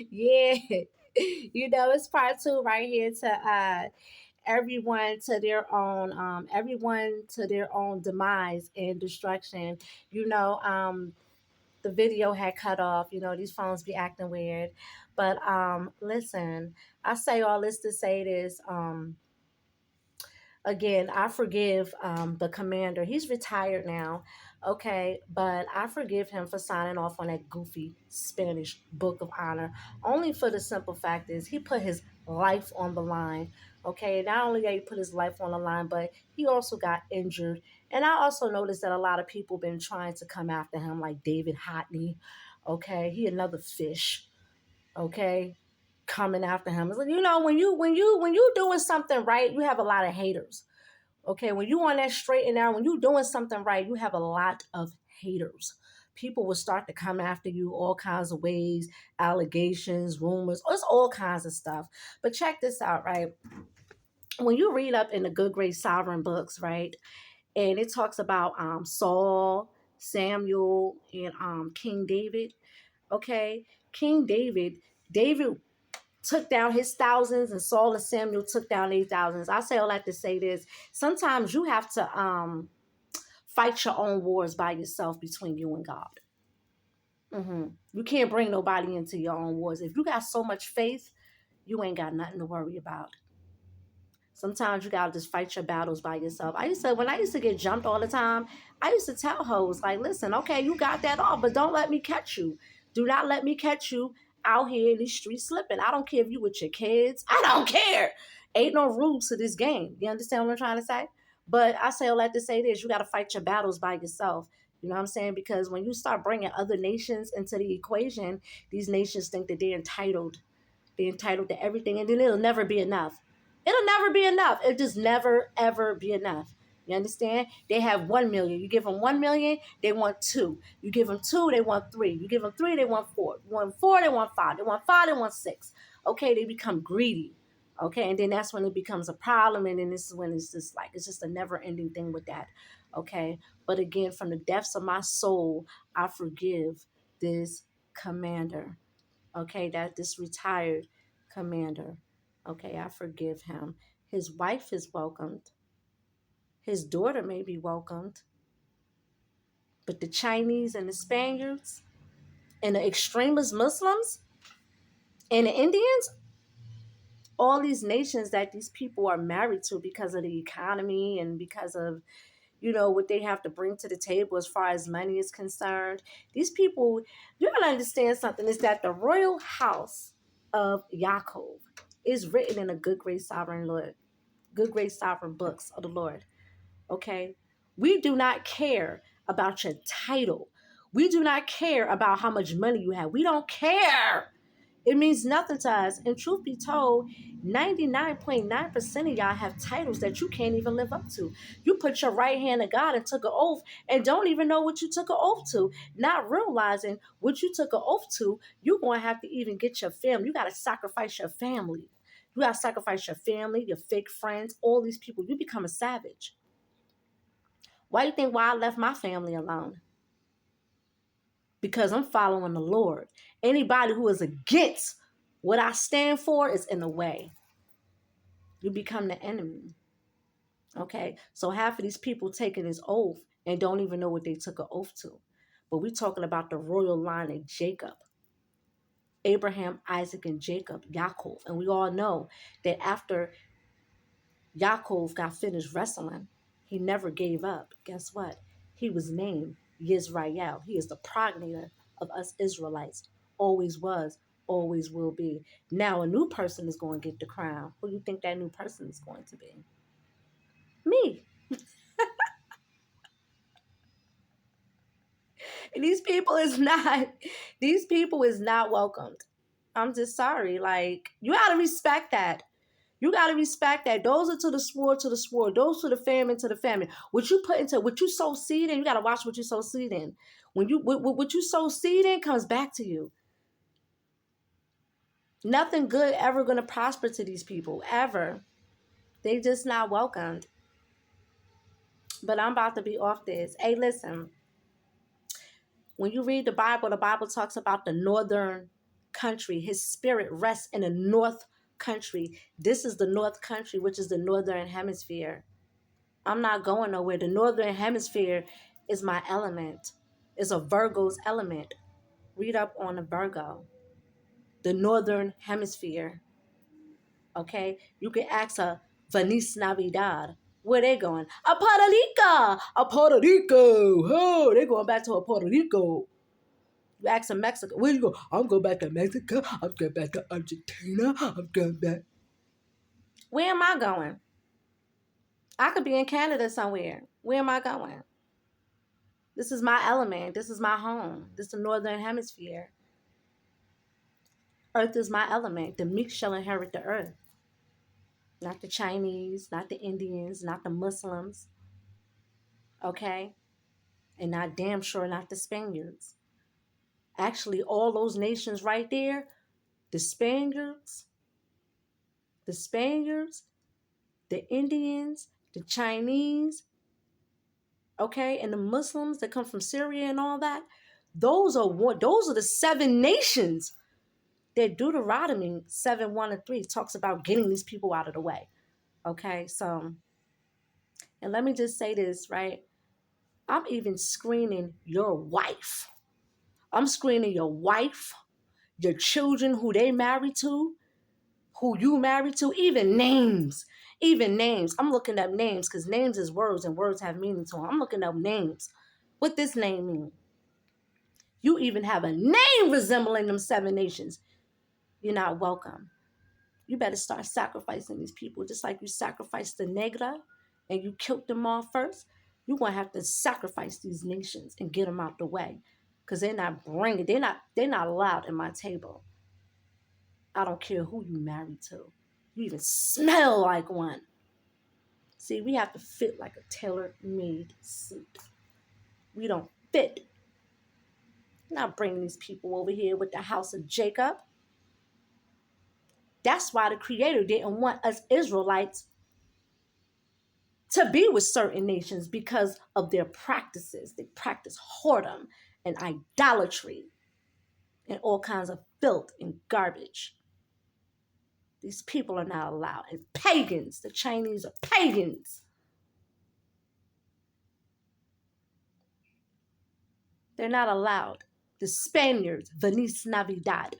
Yeah. It's part two right here to everyone to their own everyone to their own demise and destruction. You know, the video had cut off, these phones be acting weird. But listen, I say all this to say this. Again, I forgive the commander. He's retired now, okay, but I forgive him for signing off on that goofy Spanish book of honor. Only for the simple fact is he put his life on the line, okay. Not only did he put his life on the line, but he also got injured. And I also noticed that a lot of people been trying to come after him, like David Hotney, okay. He another fish, okay, coming after him. It's like, when you doing something right, you have a lot of haters. Okay, when you on that straight and narrow, when you doing something right, you have a lot of haters. People will start to come after you all kinds of ways, allegations, rumors, it's all kinds of stuff. But check this out, right? When you read up in the Good Great Sovereign books, right, and it talks about Saul, Samuel, and King David. Okay, King David took down his thousands, and Saul and Samuel took down their thousands. I say all that to say this. Sometimes you have to fight your own wars by yourself between you and God. You can't bring nobody into your own wars. If you got so much faith, you ain't got nothing to worry about. Sometimes you gotta just fight your battles by yourself. When I used to get jumped all the time, I used to tell hoes, like, listen, okay, you got that off, but don't let me catch you. Do not let me catch you out here in these streets slipping. I don't care if you with your kids. I don't care. Ain't no rules to this game. You understand what I'm trying to say? But I say all that to say this, you gotta fight your battles by yourself. You know what I'm saying? Because when you start bringing other nations into the equation, these nations think that they're entitled. They're entitled to everything, and then it'll never be enough. It'll never be enough. It'll just never, ever be enough. You understand? They have 1 million. You give them 1 million, they want two. You give them two, they want three. You give them three, they want four. You want four, they want five. They want five, they want six. Okay, they become greedy. Okay, and then that's when it becomes a problem, and then this is when it's just a never-ending thing with that. Okay, but again, from the depths of my soul, I forgive this commander. Okay, that this retired commander. Okay, I forgive him. His wife is welcomed. His daughter may be welcomed. But the Chinese and the Spaniards and the extremist Muslims and the Indians, all these nations that these people are married to because of the economy and because of, what they have to bring to the table as far as money is concerned. These people, you gotta understand something, is that the royal house of Yaakov is written in a good great sovereign books of the Lord. Okay? We do not care about your title. We do not care about how much money you have. We don't care. It means nothing to us. And truth be told, 99.9% of y'all have titles that you can't even live up to. You put your right hand to God and took an oath and don't even know what you took an oath to. Not realizing what you took an oath to, you're going to have to even get your family. You got to sacrifice your family. You got to sacrifice your family, your fake friends, all these people. You become a savage. Why do you think why I left my family alone? Because I'm following the Lord. Anybody who is against what I stand for is in the way. You become the enemy. Okay? So half of these people taking this oath and don't even know what they took an oath to. But we're talking about the royal line of Jacob. Abraham, Isaac, and Jacob, Yaakov. And we all know that after Yaakov got finished wrestling, he never gave up. Guess what? He was named Yisrael. He is the progenitor of us Israelites. Always was, always will be. Now a new person is going to get the crown. Who do you think that new person is going to be? Me. And these people is not welcomed. I'm just sorry. Like, you gotta respect that. You gotta respect that. Those are to the sword. Those to the famine. What you sow seed in, you gotta watch what you sow seed in. When what you sow seed in comes back to you. Nothing good ever gonna prosper to these people, ever. They just not welcomed. But I'm about to be off this. Hey, listen. When you read the Bible talks about the northern country. His spirit rests in the north country. This is the north country, which is the northern hemisphere. I'm not going nowhere. The northern hemisphere is my element. It's a Virgo's element. Read up on a Virgo. The northern hemisphere. Okay? You can ask a Venice Navidad. Where they going? A Puerto Rico! A Puerto Rico! Oh, they going back to a Puerto Rico. You ask a Mexico. Where you go? I'm going back to Mexico. I'm going back to Argentina. I'm going back. Where am I going? I could be in Canada somewhere. Where am I going? This is my element. This is my home. This is the northern hemisphere. Earth is my element. The meek shall inherit the earth. Not the Chinese, not the Indians, not the Muslims. Okay? And not damn sure not the Spaniards. Actually, all those nations right there, the Spaniards, the Indians, the Chinese, okay, and the Muslims that come from Syria and all that, those are the 7 nations that Deuteronomy 7:1-3 talks about getting these people out of the way. Okay, so, and let me just say this, right? I'm even screening your wife. I'm screening your wife, your children, who they married to, who you married to, even names. Even names. I'm looking up names because names is words and words have meaning to them. I'm looking up names. What this name mean? You even have a name resembling them 7 nations. You're not welcome. You better start sacrificing these people. Just like you sacrificed the Negra and you killed them all first, you're going to have to sacrifice these nations and get them out the way. Because they're not allowed at my table. I don't care who you married to. You even smell like one. See, we have to fit like a tailor-made suit. We don't fit. Not bringing these people over here with the house of Jacob. That's why the Creator didn't want us Israelites to be with certain nations, because of their practices. They practice whoredom and idolatry and all kinds of filth and garbage. These people are not allowed. And pagans, the Chinese are pagans. They're not allowed. The Spaniards, Venice Navidad.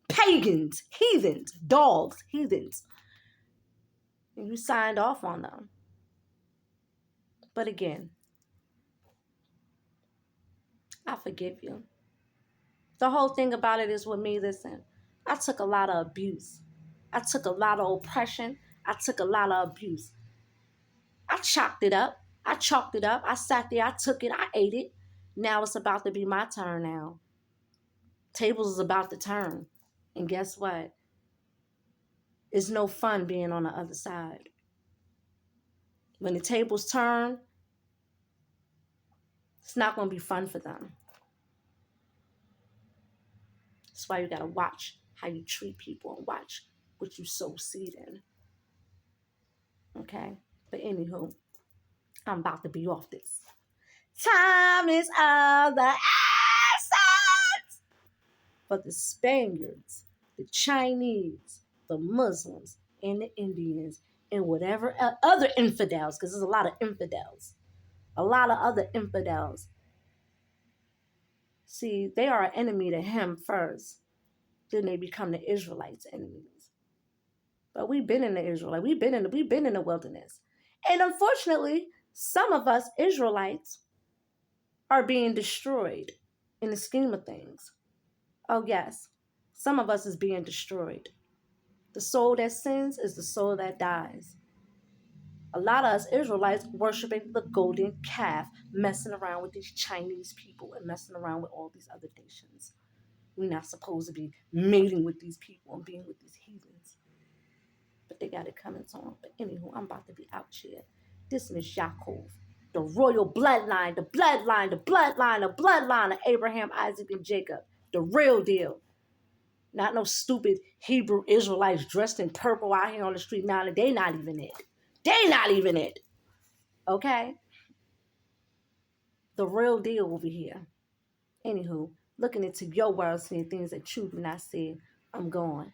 Pagans, heathens, dogs, heathens. And you signed off on them. But again, I forgive you. The whole thing about it is with me, listen, I took a lot of abuse. I took a lot of oppression. I took a lot of abuse. I chalked it up. I sat there. I took it. I ate it. Now it's about to be my turn now. Tables is about to turn. And guess what? It's no fun being on the other side. When the tables turn, it's not going to be fun for them. That's why you got to watch how you treat people and watch what you sow seed in. Okay? But anywho, I'm about to be off this. Time is of the essence. But the Spaniards, the Chinese, the Muslims, and the Indians, and whatever other infidels, because there's a lot of infidels. A lot of other infidels. See, they are an enemy to him first. Then they become the Israelites' enemies. But we've been in the Israelite. We've been in the wilderness. And unfortunately, some of us Israelites are being destroyed in the scheme of things. Oh yes, some of us is being destroyed. The soul that sins is the soul that dies. A lot of us Israelites worshiping the golden calf, messing around with these Chinese people and messing around with all these other nations. We're not supposed to be mating with these people and being with these heathens. But they got it coming to them. But anywho, I'm about to be out here. This is Yaakov. The royal bloodline, the bloodline of Abraham, Isaac, and Jacob. The real deal. Not no stupid Hebrew Israelites dressed in purple out here on the street. Now they not even it. They not even it. Okay? The real deal over here. Anywho, looking into your world, seeing things that you do not see, I'm going.